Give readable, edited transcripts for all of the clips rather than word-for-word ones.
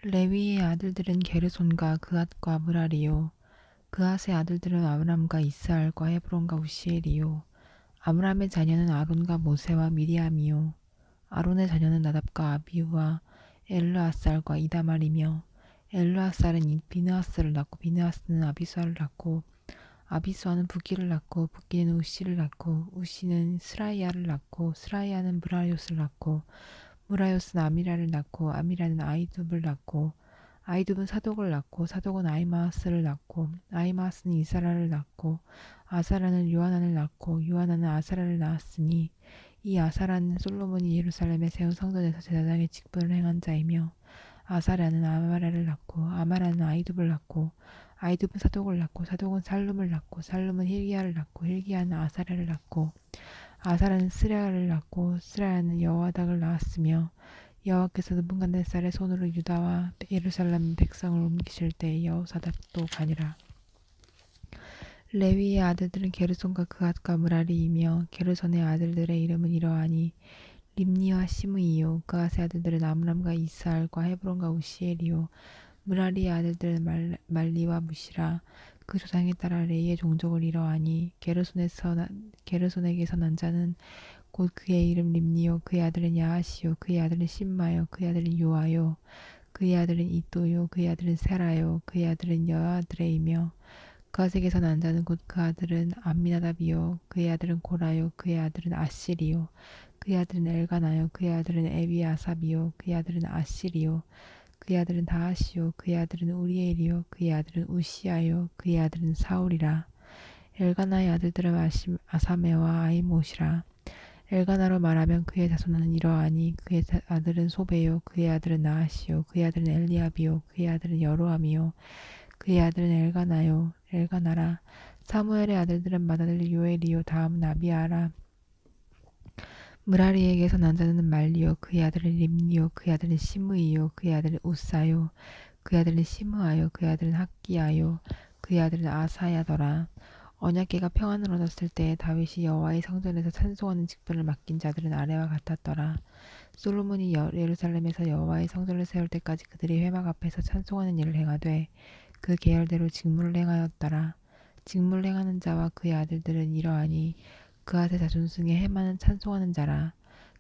레위의 아들들은 게르손과 그앗과 므라리요. 그앗의 아들들은 아므람과 이스알과 헤브론과 우시엘이요. 아므람의 자녀는 아론과 모세와 미리암이요. 아론의 자녀는 나답과 아비후와 엘르아살과 이다말이며 엘르아살은 비느하스를 낳고 비느하스는 아비수아를 낳고 아비수아는 부기를 낳고 부기는 우시를 낳고 우시는 스라이아를 낳고 스라이아는 무라요스를 낳고 무라요스는 아미라를 낳고 아미라는 아이둡을 낳고 아이둡은 사독을 낳고 사독은 아이마스를 낳고 아이마스는 이사라를 낳고 아사라는 요하난을 낳고 요하난은 아사라를 낳았으니 이 아사라는 솔로몬이 예루살렘에 세운 성전에서 제사장의 직분을 행한 자이며 아사라는 아마라를 낳고 아마라는 아이둡을 낳고 아이둡은 사독을 낳고 사독은 살룸을 낳고 살룸은 힐기야를 낳고 힐기야는 아사라를 낳고 아사라는 스레아를 낳고 스레아는 여호아닥을 낳았으며 여호와께서 느부갓네살의 손으로 유다와 예루살렘 백성을 옮기실 때 여호사닥도 가니라. 레위의 아들들은 게르손과 그앗과 므라리이며 게르손의 아들들의 이름은 이러하니 림니와 시므이요. 그앗의 아들들은 아므람과 이스알과 헤브론과 우시엘이요. 므라리의 아들들은 말리와 무시라. 그 조상에 따라 레이의 종족을 이러하니 게르손에게서 난 자는 곧 그의 이름 림니요. 그의 아들은 야하시요. 그의 아들은 심마요. 그의 아들은 요아요. 그의 아들은 이또요. 그의 아들은 세라요. 그의 아들은 여아드레이며 그아색에서 난 자는 곧 그 아들은 암미나답이요. 그의 아들은 고라요. 그의 아들은 아실이요. 그의 아들은 엘가나요. 그의 아들은 에비아삽이요. 그의 아들은 아실이요. 그의 아들은 다하시요. 그의 아들은 우리엘이요. 그의 아들은 우시아요. 그의 아들은 사울이라. 엘가나의 아들들은 아사메와 아이못이라. 엘가나로 말하면 그의 자손은 이러하니 그의 아들은 소베요. 그의 아들은 나하시요. 그의 아들은 엘리압이요. 그의 아들은 여로함이요. 그의 아들은 엘가나라. 사무엘의 아들들은 맏아들 요엘이요. 다음은 아비아라. 므라리에게서 난 자는 말리요. 그의 아들은 림니요. 그의 아들은 시므이요. 그의 아들은 우사요. 그의 아들은 시므아요. 그의 아들은 학기야요. 그의 아들은 아사야더라. 언약궤가 평안을 얻었을 때 다윗이 여호와의 성전에서 찬송하는 직분을 맡긴 자들은 아래와 같았더라. 솔로몬이 예루살렘에서 여호와의 성전을 세울 때까지 그들이 회막 앞에서 찬송하는 일을 행하되 그 계열대로 직무를 행하였더라. 직무를 행하는 자와 그의 아들들은 이러하니 그앗의 자손 중에 해마는 찬송하는 자라.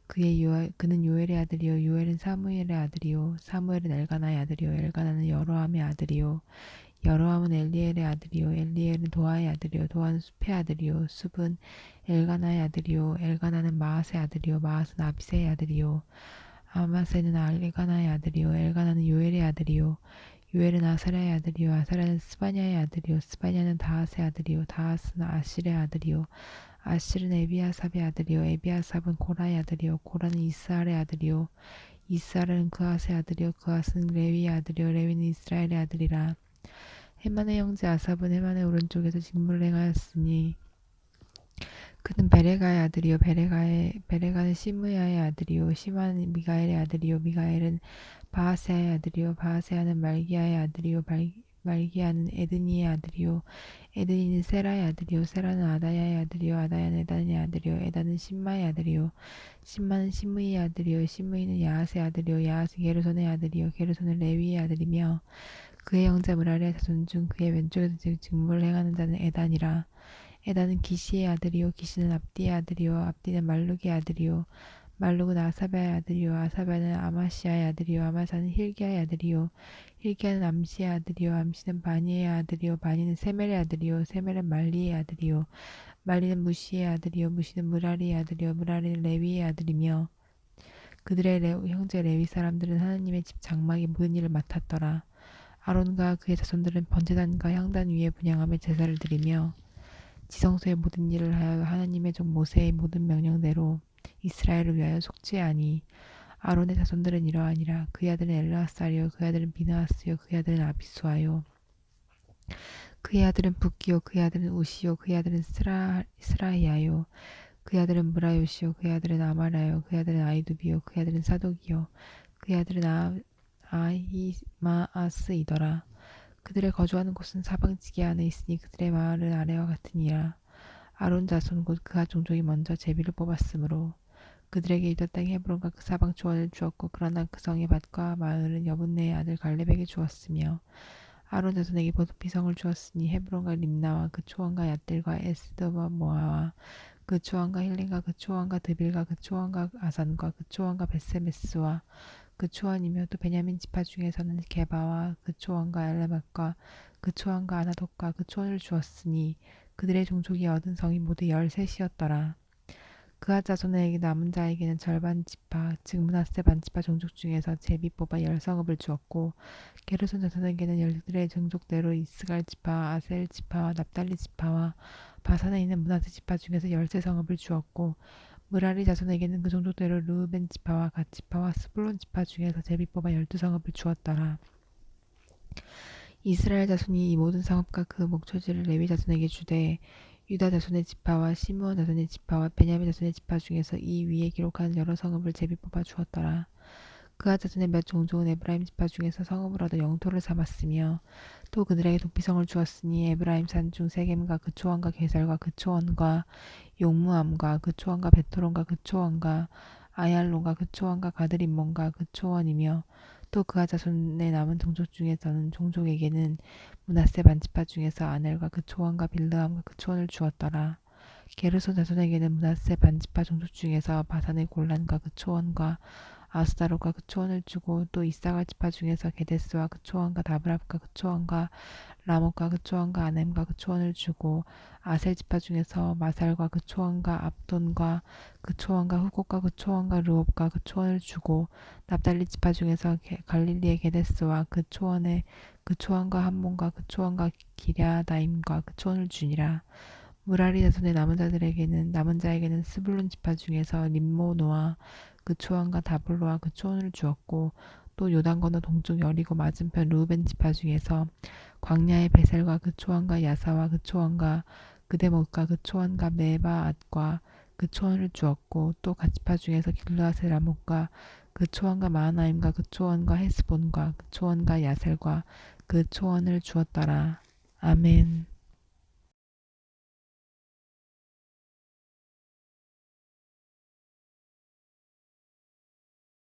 그는 요엘의 아들이요 요엘은 사무엘의 아들이요 사무엘은 엘가나의 아들이요 엘가나는 여로함의 아들이요 여로함은 엘리엘의 아들이요 엘리엘은 도아의 아들이요 도아는 숲의 아들이요 숲은 엘가나의 아들이요 엘가나는 마앗의 아들이요 마앗은 아비새의 아들이요 아마세는 엘가나의 아들이요 엘가나는 요엘의 아들이요 요엘은 아사랴의 아들이요 아사랴는 스바냐의 아들이요 스바냐는 다핫의 아들이요 다핫은 아실의 아들이요 아실은 에비아삽의 아들이요 에비아삽은 고라의 아들이요 고라는 이스알의 아들이요 이스알은 그앗의 아들이요 그앗은 레위의 아들이요 레위는 이스라엘의 아들이라. 헤만의 형제 아삽은 헤만의 오른쪽에서 직무를 행하였으니 그는 베레가의 아들이요 베레가는 시므야의 아들이요 시므는 미가엘의 아들이요 미가엘은 바하세아의 아들이요 바하세아는 말기야의 아들이요 말기야는 에드니의 아들이요 에드니는 세라의 아들이요 세라는 아다야의 아들이요 아다야는 에단의 아들이요 에단은 심마의 아들이요 심마는 시므이의 아들이요 시므이는 야하스의 아들이요 야하스는 게르손의 아들이요 게르손은 레위의 아들이며 그의 형제 므라리의 자손 중 그의 왼쪽에서 직무를 행하는 자는 에단이라. 에단은 기시의 아들이요 기시는 압디의 아들이요 압디는 말룩의 아들이요 말룩은 아사바의 아들이요 아사바는 아마시아의 아들이요 아마사는 힐기야의 아들이요 힐기야는 암시의 아들이요 암시는 바니의 아들이요 바니는 세멜의 아들이요 세멜은 말리의 아들이요 말리는 무시의 아들이요 무시는 무라리의 아들이요 무라리는 레위의 아들이며 그들의 형제 레위 사람들은 하나님의 집 장막의 모든 일을 맡았더라. 아론과 그의 자손들은 번제단과 향단 위에 분향함에 제사를 드리며 지성소의 모든 일을 하여 하나님의 종 모세의 모든 명령대로 이스라엘을 위하여 속죄하니 아론의 자손들은 이러하니라. 그의 아들은 엘르아살이요 그의 아들은 비느하스요 그의 아들은 아비수아요 그의 아들은 붓기요 그의 아들은 우시요 그의 아들은 스라히야요 그의 아들은 무라요시요 그의 아들은 아마라요 그의 아들은 아이두비요 그의 아들은 사독이요 그의 아들은 아히마아스이더라. 그들의 거주하는 곳은 사방지기 안에 있으니 그들의 마을은 아래와 같으니라. 아론 자손 곧 그가 종족이 먼저 제비를 뽑았으므로 그들에게 유다 땅 헤브론과 그 사방 초원을 주었고 그러나 그 성의 밭과 마을은 여분네의 아들 갈렙에게 주었으며 아론 자손에게 보드피성을 주었으니 헤브론과 림나와 그 초원과 얏들과 에스더와 모아와 그 초원과 힐린과 그 초원과 드빌과 그 초원과 아산과 그 초원과 베세메스와 그 초원이며 또 베냐민 지파 중에서는 게바와 그 초원과 엘레맛과 그 초원과 아나돗과 그 초원을 주었으니 그들의 종족이 얻은 성이 모두 13이었더라. 그앗 자손에게 남은 자에게는 절반 지파 즉 므낫세 반지파 종족 중에서 제비 뽑아 10성읍을 주었고 게르손 자손에게는 열들의 종족대로 이스갈 지파 아셀 지파와 납달리 지파와 바산에 있는 므낫세 지파 중에서 13성읍을 주었고 므라리 자손에게는 그 종족대로 르우벤 지파와 갓 지파와 스불론 지파 중에서 제비 뽑아 12성읍을 주었더라. 이스라엘 자손이 이 모든 성읍과 그 목초지를 레위 자손에게 주되 유다 자손의 지파와 시므온 자손의 지파와 베냐민 자손의 지파 중에서 이 위에 기록한 여러 성읍을 제비 뽑아 주었더라. 그앗 자손의 몇 종족은 에브라임 지파 중에서 성읍을 얻어 영토를 삼았으며 또 그들에게 도피성을 주었으니 에브라임 산중 세겜과 그 초원과 게살과 그 초원과 용무암과 그 초원과 베토론과 그 초원과 아얄론과 그 초원과 가드림몬과 그 초원이며 또 그앗 자손의 남은 종족 중에서는 종족에게는 므낫세 반지파 중에서 아넬과 그 초원과 빌르함과 그 초원을 주었더라. 게르손 자손에게는 므낫세 반지파 종족 중에서 바산의 골란과 그 초원과 아스다롯과 그 초원을 주고 또 이사갈 지파 중에서 게데스와 그 초원과 다브랍과 그 초원과 라못과 그 초원과 아넴과 그 초원을 주고 아셀 지파 중에서 마살과 그 초원과 압돈과 그 초원과 후곡과 그 초원과 르옵과 그 초원을 주고 납달리 지파 중에서 갈릴리의 게데스와 그 초원에 그 초원과 함몬과 그 초원과 기랴다임과 그 초원을 주니라. 무라리 자손의 남은 자에게는 스불론 지파 중에서 림모노와 그 초원과 다블로와 그 초원을 주었고 또 요단 건너 동쪽 여리고 맞은편 루벤 지파 중에서 광야의 베셀과 그 초원과 야사와 그 초원과 그대못과 그 초원과 메바앗과 그 초원을 주었고 또 갓지파 중에서 길르앗의 라못과 그 초원과 마하나임과 그 초원과 헤스본과 그 초원과 야셀과 그 초원을 주었더라. 아멘.